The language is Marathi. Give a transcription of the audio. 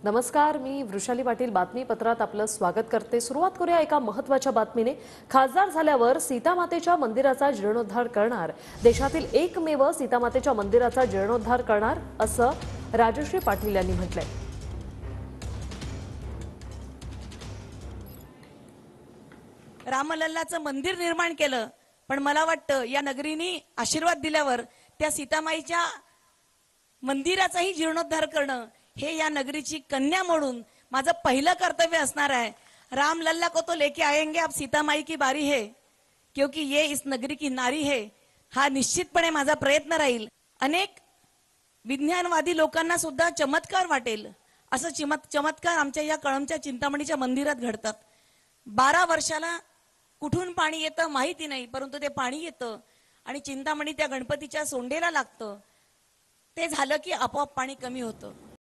नमस्कार, मी वृषाली पाटील बातमीपत्रात आपलं स्वागत करते। सुरुवात करूया एका महत्त्वाच्या बातमीने। खासदार झाल्यावर सीतामातेच्या मंदिराचा जीर्णोद्धार करणार, देशातील एकमेव सीतामातेच्या मंदिराचा जीर्णोद्धार करणार असं राजश्री पाटील यांनी म्हटलंय। रामलल्लाचं मंदिर निर्माण केलं, पण मला वाटतं या नगरीने आशीर्वाद दिल्यावर त्या सीतामाईच्या मंदिराचाही जीर्णोद्धार करणं हे या नगरीची कन्या म्हणून माझं पहिलं कर्तव्य असणार आहे। राम लल्ला को तो लेके आएंगे, अब सीता माई की बारी है, क्योंकि ये इस नगरी की नारी है। हा निश्चितपणे माझा प्रयत्न राहील। अनेक विज्ञानवादी लोकांना सुद्धा चमत्कार वाटेल असं चमत्कार आमच्या या कळमच्या चिंतामणीच्या मंदिरात घडतात। 12 वर्षाला कुठून पाणी येतं माहिती नाही, परंतु ते पाणी येतं आणि चिंतामणी त्या गणपतीच्या सोंडेला लागतं। ते झालं की आपोआप पाणी कमी होतं।